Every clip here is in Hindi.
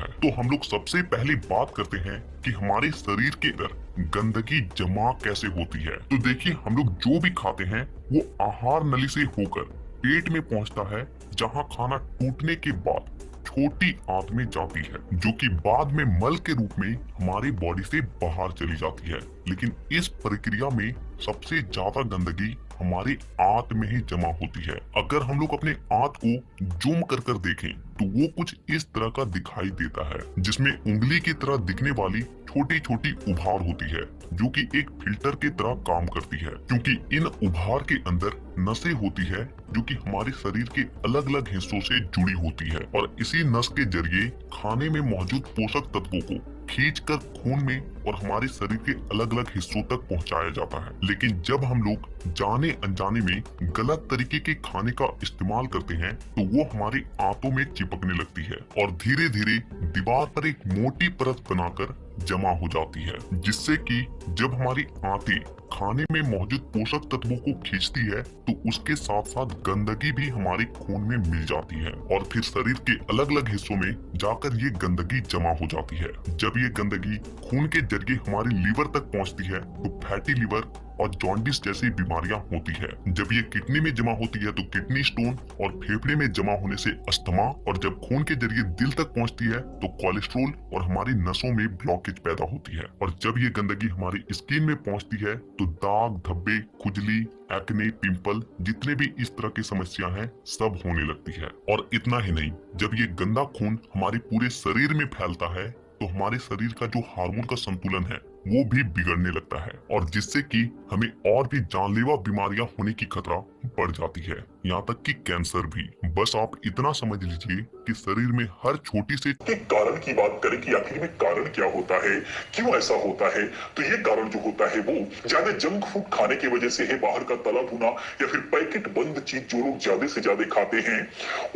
है। तो हम लोग सबसे पहले बात करते हैं कि हमारे शरीर के अंदर गंदगी जमा कैसे होती है। तो देखिए, हम लोग जो भी खाते हैं वो आहार नली से होकर पेट में पहुंचता है, जहां खाना टूटने के बाद छोटी आंत में जाती है, जो कि बाद में मल के रूप में हमारी बॉडी से बाहर चली जाती है। लेकिन इस प्रक्रिया में सबसे ज्यादा गंदगी हमारे आंत में ही जमा होती है। अगर हम लोग अपने आंत को जूम कर कर देखें तो वो कुछ इस तरह का दिखाई देता है, जिसमें उंगली की तरह दिखने वाली छोटी छोटी उभार होती है, जो कि एक फिल्टर की तरह काम करती है, क्योंकि इन उभार के अंदर नसें होती है जो कि हमारे शरीर के अलग अलग हिस्सों से जुड़ी होती है, और इसी नस के जरिए खाने में मौजूद पोषक तत्वों को खींचकर खून में और हमारे शरीर के अलग अलग हिस्सों तक पहुंचाया जाता है। लेकिन जब हम लोग जाने अनजाने में गलत तरीके के खाने का इस्तेमाल करते हैं तो वो हमारी आंतों में चिपकने लगती है और धीरे धीरे दीवार पर एक मोटी परत बनाकर जमा हो जाती है, जिससे कि जब हमारी आंतें खाने में मौजूद पोषक तत्वों को खींचती है तो उसके साथ साथ गंदगी भी हमारे खून में मिल जाती है और फिर शरीर के अलग अलग हिस्सों में जाकर ये गंदगी जमा हो जाती है। जब ये गंदगी खून के जरिए हमारे लीवर तक पहुंचती है तो फैटी लीवर और जॉन्डिस जैसी बीमारियां होती है। जब ये किडनी में जमा होती है तो किडनी स्टोन और फेफड़े में जमा होने से अस्थमा, और जब खून के जरिए दिल तक पहुंचती है तो कोलेस्ट्रोल और हमारी नसों में ब्लॉकेज पैदा होती है। और जब ये गंदगी हमारी स्किन में पहुंचती है तो दाग, धब्बे, खुजली, एक्ने, पिंपल, जितने भी इस तरह की समस्या हैं सब होने लगती है। और इतना ही नहीं, जब ये गंदा खून हमारे पूरे शरीर में फैलता है तो हमारे शरीर का जो हार्मोन का संतुलन है वो भी बिगड़ने लगता है, और जिससे कि हमें और भी जानलेवा बीमारियां होने की खतरा बढ़ जाती है, यहाँ तक कि कैंसर भी। बस आप इतना समझ लीजिए कि शरीर में हर छोटी से कारण की बात करें कि आखिर में कारण क्या होता है, क्यों ऐसा होता है, तो ये कारण जो होता है वो ज्यादा जंक फूड खाने की वजह से है। बाहर का तला भुना या फिर पैकेट बंद चीज जो लोग ज्यादा से ज्यादा खाते हैं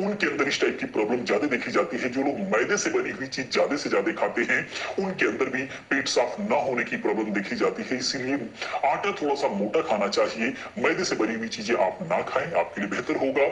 उनके अंदर इस टाइप की प्रॉब्लम ज्यादा देखी जाती है। जो लोग मैदे से बनी हुई चीज ज्यादा से ज्यादा खाते हैं उनके अंदर भी पेट साफ न होने की प्रॉब्लम देखी जाती है। इसीलिए आटा थोड़ा सा मोटा खाना चाहिए, मैदे से बनी हुई चीजें आप ना खाएं, आपके लिए बेहतर होगा।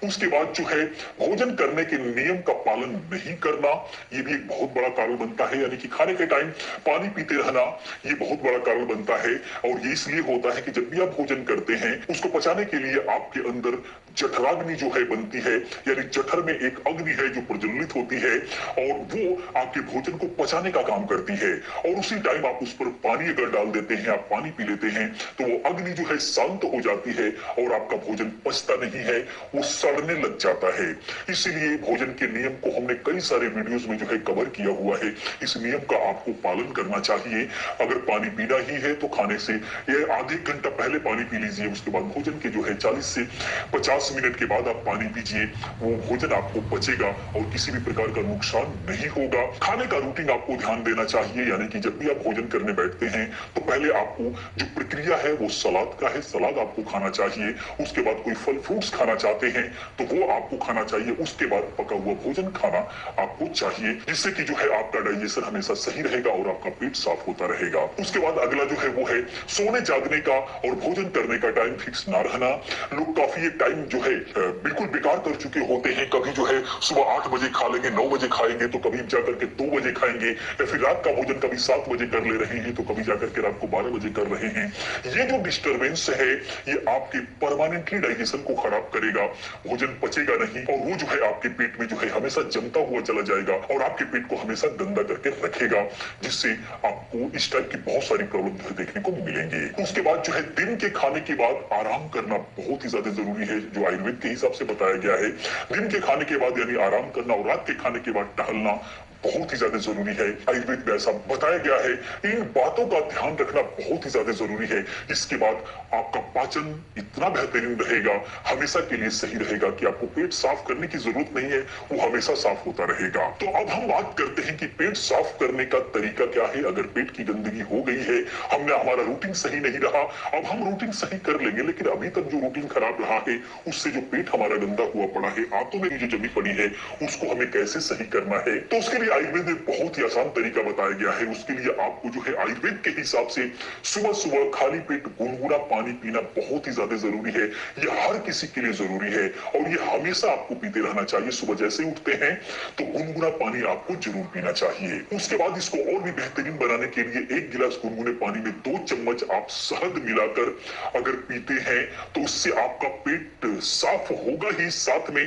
उसके बाद जो है भोजन करने के नियम का पालन नहीं करना, ये भी एक बहुत बड़ा कारण बनता है। यानी कि खाने के टाइम पानी पीते रहना, ये बहुत बड़ा कारण बनता है। और ये इसलिए होता है कि जब भी आप भोजन करते हैं उसको पचाने के लिए आपके अंदर जठराग्नि जो है बनती है, यानी जठर में एक अग्नि है जो प्रज्वलित होती है और वो आपके भोजन को पचाने का काम करती है। और उसी टाइम आप उस पर पानी अगर डाल देते हैं, आप पानी पी लेते हैं तो वो अग्नि जो है शांत हो जाती है और आपका भोजन पचता नहीं है, वो सड़ने लग जाता है। इसीलिए भोजन के नियम को हमने कई सारे वीडियोस में जो है कवर किया हुआ है। इस नियम का आपको पालन करना चाहिए। अगर पानी पीना ही है तो खाने से ये आधे घंटा पहले पानी पी लीजिए, उसके बाद भोजन के जो है 40 से 50 मिनट के बाद आप पानी पीजिए, वो भोजन आपको पचेगा और किसी भी प्रकार का नुकसान नहीं होगा। खाने का रूटीन आपको ध्यान देना चाहिए, यानी कि जब भी आप भोजन करने बैठते हैं तो पहले आपको जो प्रक्रिया है वो सलाद का है, सलाद आपको खाना चाहिए। उसके बाद कोई फल फ्रूट्स खाना चाहते हैं तो वो आपको खाना चाहिए। उसके बाद पका हुआ भोजन खाना आपको चाहिए, जिससे कि जो है आपका डाइजेशन हमेशा सही रहेगा और आपका पेट साफ होता रहेगा। उसके बाद अगला जो है वो है सोने जागने का और भोजन करने का टाइम फिक्स ना रहना। लोग काफी ये टाइम जो है बिल्कुल बेकार कर चुके होते हैं। कभी जो है सुबह 8 बजे खा लेंगे, 9 बजे खाएंगे तो कभी जाकर के 2 बजे खाएंगे, या फिर रात का भोजन कभी 7 बजे कर ले रहे हैं तो कभी जाकर के रात को 12 बजे कर रहे हैं। ये जो डिस्टर्बेंस है ये आपके परमानेंटली डाइजेशन को खराब करेगा, भोजन पचेगा नहीं और वो जो है आपके पेट में जो है हमेशा जमता हुआ चला जाएगा और आपके पेट को हमेशा गंदा करके रखेगा, जिससे आपको इस टाइप की बहुत सारी प्रॉब्लम देखने को मिलेंगे। उसके बाद जो है दिन के खाने के बाद आराम करना बहुत ही ज्यादा जरूरी है, जो आयुर्वेद के हिसाब से बताया गया है। दिन के खाने के बाद यानी आराम करना और रात के खाने के बाद टहलना बहुत ही ज्यादा जरूरी है। आयुर्वेद में ऐसा बताया गया है। इन बातों का ध्यान रखना बहुत ही ज्यादा जरूरी है। इसके बाद आपका पाचन इतना बेहतरीन रहेगा, हमेशा के लिए सही रहेगा कि आपको पेट साफ करने की जरूरत नहीं है, वो हमेशा साफ होता रहेगा। तो अब हम बात करते हैं कि पेट साफ करने का तरीका क्या है। अगर पेट की गंदगी हो गई है, हमारा रूटीन सही नहीं रहा, अब हम रूटीन सही कर लेंगे, लेकिन अभी तक जो रूटीन खराब रहा है उससे जो पेट हमारा गंदा हुआ पड़ा है, आंतों में जो जमी पड़ी है, उसको हमें कैसे सही करना है। तो उसके लिए लिए आयुर्वेद में बहुत ही आसान तरीका बताया गया है। उसके लिए आपको जो है आयुर्वेद के हिसाब से सुबह सुबह खाली पेट गुनगुना पानी पीना बहुत ही ज्यादा जरूरी है। ये हर किसी के लिए जरूरी है और ये हमेशा आपको पीते रहना चाहिए। सुबह जैसे ही उठते हैं तो गुनगुना पानी आपको जरूर पीना चाहिए। उसके बाद इसको और भी बेहतरीन बनाने के लिए 1 गिलास गुनगुने पानी में 2 चम्मच आप शहद मिलाकर अगर पीते हैं तो उससे आपका पेट साफ होगा ही, साथ में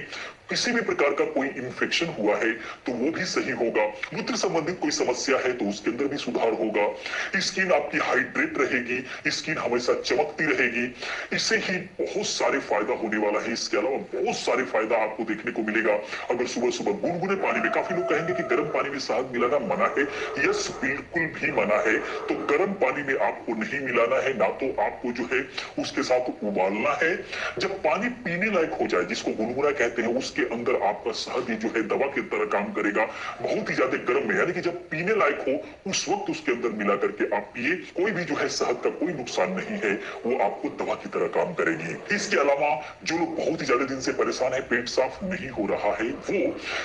किसी भी प्रकार का कोई इन्फेक्शन हुआ है तो वो भी सही होगा। मूत्र संबंधित कोई समस्या है तो उसके अंदर भी सुधार होगा। स्किन आपकी हाइड्रेट रहेगी, स्किन हमेशा चमकती रहेगी। इससे ही बहुत सारे फायदा होने वाला है। इसके अलावा बहुत सारे फायदा आपको देखने को मिलेगा अगर सुबह सुबह गुनगुने पानी में। काफी लोग कहेंगे कि गर्म पानी में शहद मिलाना मना है। यस, बिल्कुल भी मना है। तो गर्म पानी में आपको नहीं मिलाना है, ना तो आपको जो है उसके साथ उबालना है। जब पानी पीने लायक हो जाए, जिसको गुनगुना कहते हैं, उसके अंदर आपका शहद ही जो है दवा की तरह काम करेगा। बहुत ही ज्यादा गर्म में, यानी कि जब पीने लायक हो उस वक्त उसके अंदर मिला करके आप पिए। कोई भी जो है शहद का कोई नुकसान नहीं है, वो आपको दवा की तरह काम करेगी। इसके अलावा जो लोग बहुत ही ज्यादा दिन से परेशान है, पेट साफ नहीं हो रहा है, वो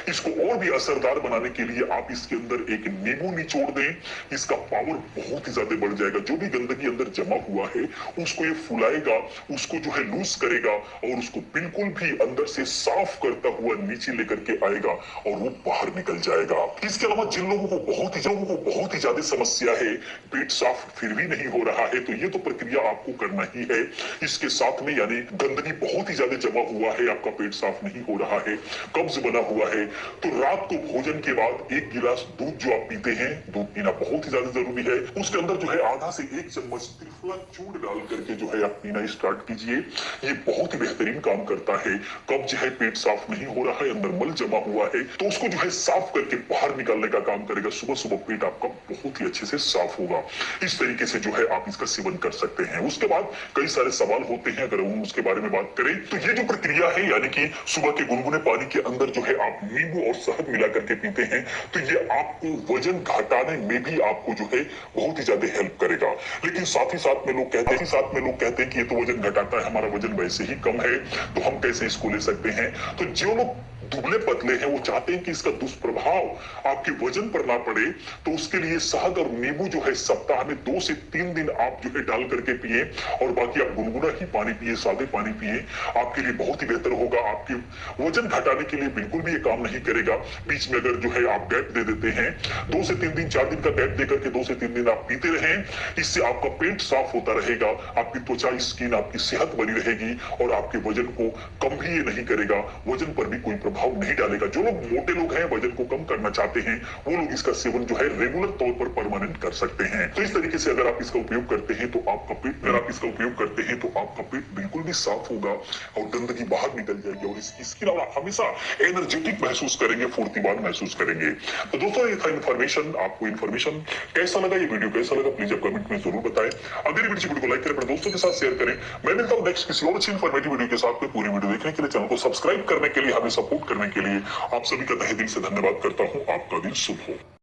इसको और भी असरदार बनाने के लिए आप इसके अंदर एक नींबू निचोड़ दें। इसका पावर बहुत ही ज्यादा बढ़ जाएगा। जो भी गंदगी अंदर जमा हुआ है उसको ये फुलाएगा, उसको जो है लूज करेगा और उसको बिल्कुल भी अंदर से साफ करता हुआ नीचे लेकर के आएगा और वो बाहर निकल जाएगा। इसके अलावा जिन लोगों को बहुत ही ज्यादा समस्या है, पेट साफ फिर भी नहीं हो रहा है, तो ये तो प्रक्रिया आपको करना ही है। इसके साथ में यानी गंदगी बहुत ही ज्यादा जमा हुआ है, आपका पेट साफ नहीं हो रहा है, कब्ज बना हुआ है, तो रात को भोजन के बाद 1 गिलास दूध जो आप पीते हैं, दूध पीना बहुत ही ज्यादा जरूरी है। उसके अंदर जो है आधा से 1 चम्मच त्रिफला चूर्ण डाल करके जो है आप पीना स्टार्ट कीजिए। ये बहुत ही बेहतरीन काम करता है। कब्ज है, पेट साफ नहीं हो रहा है, अंदर मल जमा हुआ है, तो उसको जो है साफ करके बाहर निकालने का काम करेगा। सुबह सुबह पेट आपका बहुत ही अच्छे से साफ होगा। इस तरीके से जो है आप इसका सेवन कर सकते हैं। उसके बाद कई सारे सवाल होते हैं, अगर हम उसके बारे में बात करें तो ये जो प्रक्रिया है, यानी कि सुबह के गुनगुने पानी के अंदर जो है आप नींबू और शहद मिला करके पीते हैं, तो ये आपको वजन घटाने में भी आपको जो है बहुत ही ज्यादा हेल्प करेगा। लेकिन साथ ही साथ में लोग कहते हैं कि ये तो वजन घटाता है, हमारा वजन वैसे ही कम है, तो हम कैसे इसको ले सकते हैं। तो जो लोग दुबले पतले हैं वो चाहते हैं कि इसका दुष्प्रभाव आपके वजन पर ना पड़े, तो उसके लिए शहद और नींबू जो है सप्ताह में 2 से 3 दिन आप जो है डाल करके पिए और बाकी आप गुनगुना ही पानी पिए, सादे पानी पिए। आपके लिए बहुत ही बेहतर होगा। आपके वजन घटाने के लिए बिल्कुल भी ये काम नहीं करेगा। बीच में अगर जो है आप गैप दे देते हैं, 2 से 3 दिन 4 दिन का गैप देकर के 2 से 3 दिन आप पीते रहें, इससे आपका पेट साफ होता रहेगा, आपकी त्वचा, स्किन, आपकी सेहत बनी रहेगी और आपके वजन को कम भी ये नहीं करेगा, वजन पर भी कोई प्रभाव नहीं डालेगा। जो लोग मोटे लोग हैं, वजन को कम करना चाहते हैं, वो लोग इसका सेवन जो है रेगुलर तौर पर परमानेंट कर सकते हैं। तो इस तरीके से अगर आप इसका उपयोग करते हैं तो आपका पेट बिल्कुल भी साफ होगा और गंदगी बाहर निकल जाएगी और इसके अलावा आप हमेशा एनर्जेटिक महसूस करेंगे, फुर्तीवान महसूस करेंगे। तो दोस्तों, ये था इन्फॉर्मेशन। आपको इन्फॉर्मेशन कैसा लगा, ये वीडियो कैसा लगा, प्लीज आप कमेंट में जरूर बताएं। अगर ये वीडियो को लाइक करें, अपने दोस्तों के साथ शेयर करें। मैं मिलता हूं नेक्स्ट किसी और अच्छी इन्फॉर्मेटिव वीडियो के साथ। पूरी वीडियो देखने के लिए, चैनल को सब्सक्राइब करने के लिए, हमें सपोर्ट करने के लिए आप सभी का तहे दिल से धन्यवाद करता हूं। आपका दिन शुभ हो।